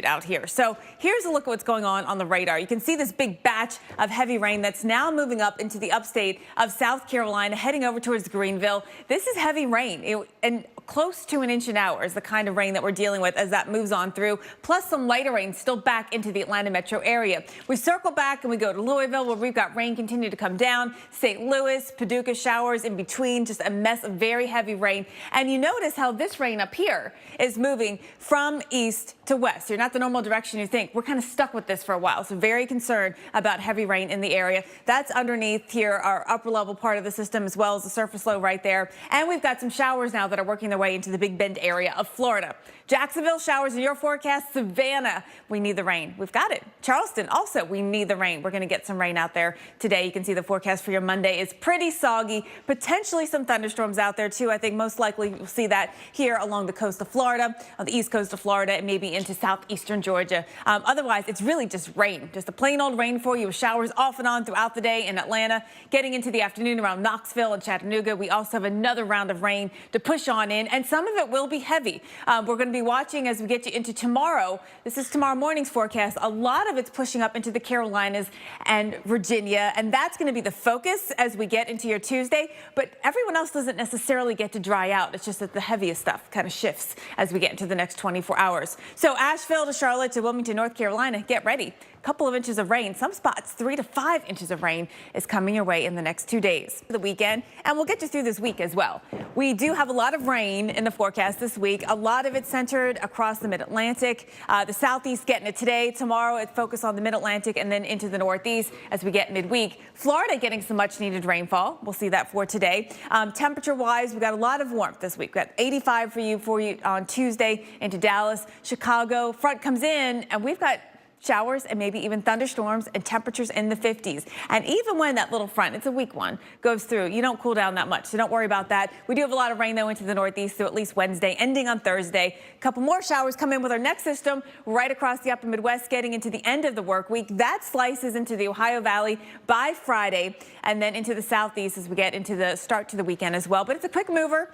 out here. So here's a look at what's going on the radar. You can see this big batch of heavy rain that's now moving up into the upstate of South Carolina, heading over towards Greenville. This is heavy rain, and close to an inch an hour is the kind of rain that we're dealing with as that moves on through, plus some lighter rain still back into the Atlanta metro area. We circle back and we go to Louisville, where we've got rain continue to come down. St. Louis, Paducah, showers in between, just a mess of very heavy rain. And you notice how this rain up here is moving from east to west. You're not the normal direction you think. We're kind of stuck with this for a while, so very concerned about heavy rain in the area. That's underneath here, our upper level part of the system, as well as the surface low right there. And we've got some showers now that are working their way into the Big Bend area of Florida. Jacksonville, showers in your forecast. Savannah, we need the rain. We've got it. Charleston, also, we need the rain. We're going to get some rain out there today. You can see the forecast for your Monday is pretty soggy. Potentially some thunderstorms out there, too. I think most likely you'll see that here along the coast of Florida, on the east coast of Florida, and maybe into southeastern Georgia. Otherwise, it's really just rain, just a plain old rain for you with showers off and on throughout the day in Atlanta. Getting into the afternoon around Knoxville and Chattanooga, we also have another round of rain to push on in, and some of it will be heavy. We're going to be watching as we get you into tomorrow. This is tomorrow morning's forecast. A lot of it's pushing up into the Carolinas and Virginia, and that's going to be the focus as we get into your Tuesday. But everyone else doesn't necessarily get to dry out. It's just that the heaviest stuff kind of shifts as we get into the next 24 hours. So Asheville to Charlotte to Wilmington, North Carolina, get ready. Couple of inches of rain, some spots 3 to 5 inches of rain is coming your way in the next 2 days. The weekend, and we'll get you through this week as well. We do have a lot of rain in the forecast this week. A lot of it centered across the mid-Atlantic. The southeast getting it today. Tomorrow it's focused on the mid-Atlantic and then into the northeast as we get midweek. Florida getting some much needed rainfall. We'll see that for today. Temperature-wise, we've got a lot of warmth this week. We've got 85 for you on Tuesday into Dallas. Chicago, front comes in, and we've got showers and maybe even thunderstorms and temperatures in the 50s. And even when that little front, it's a weak one, goes through, you don't cool down that much, so don't worry about that. We do have a lot of rain, though, into the northeast, so at least Wednesday, ending on Thursday. A couple more showers come in with our next system right across the upper Midwest, getting into the end of the work week. That slices into the Ohio Valley by Friday, and then into the southeast as we get into the start to the weekend as well. But it's a quick mover.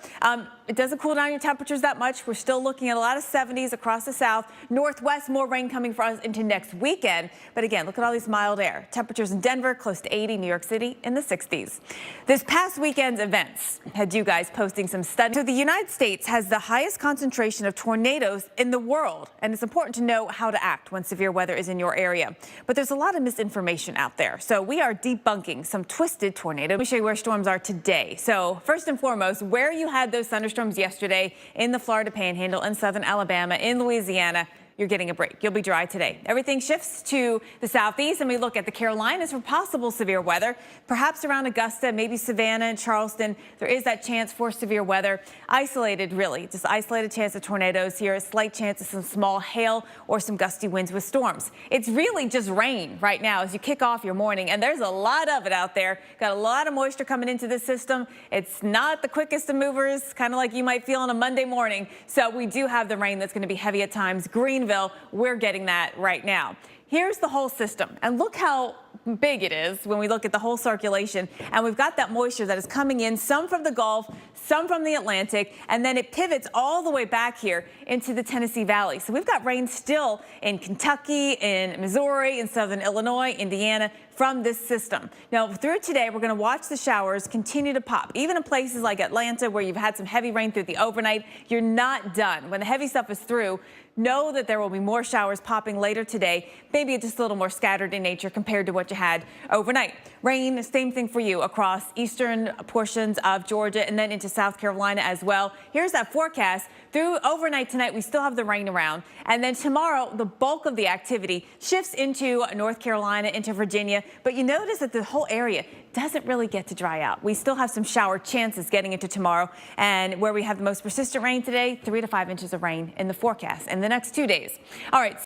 It doesn't cool down your temperatures that much. We're still looking at a lot of 70s across the south. Northwest, more rain coming for us into next weekend. But again, look at all these mild air. Temperatures in Denver close to 80, New York City in the 60s. This past weekend's events had you guys posting some studies. So the United States has the highest concentration of tornadoes in the world, and it's important to know how to act when severe weather is in your area. But there's a lot of misinformation out there, so we are debunking some twisted tornadoes. Let me show you where storms are today. So first and foremost, where you had those thunderstorms yesterday in the Florida Panhandle, in southern Alabama, in Louisiana, you're getting a break. You'll be dry today. Everything shifts to the southeast, and we look at the Carolinas for possible severe weather, perhaps around Augusta, maybe Savannah and Charleston. There is that chance for severe weather. Isolated, really, just isolated chance of tornadoes here, a slight chance of some small hail or some gusty winds with storms. It's really just rain right now as you kick off your morning, and there's a lot of it out there. Got a lot of moisture coming into this system. It's not the quickest of movers, kind of like you might feel on a Monday morning. So we do have the rain that's going to be heavy at times. Greenville, we're getting that right now. Here's the whole system, and look how big it is when we look at the whole circulation. And we've got that moisture that is coming in, some from the Gulf, some from the Atlantic, and then it pivots all the way back here into the Tennessee Valley. So we've got rain still in Kentucky, in Missouri, in southern Illinois, Indiana, from this system. Now, through today, we're going to watch the showers continue to pop. Even in places like Atlanta, where you've had some heavy rain through the overnight, you're not done. When the heavy stuff is through, know that there will be more showers popping later today, maybe just a little more scattered in nature compared to what you had overnight. Rain, same thing for you across eastern portions of Georgia and then into South Carolina as well. Here's that forecast. Through overnight tonight, we still have the rain around. And then tomorrow, the bulk of the activity shifts into North Carolina, into Virginia. But you notice that the whole area doesn't really get to dry out. We still have some shower chances getting into tomorrow. And where we have the most persistent rain today, 3 to 5 inches of rain in the forecast in the next 2 days. All right.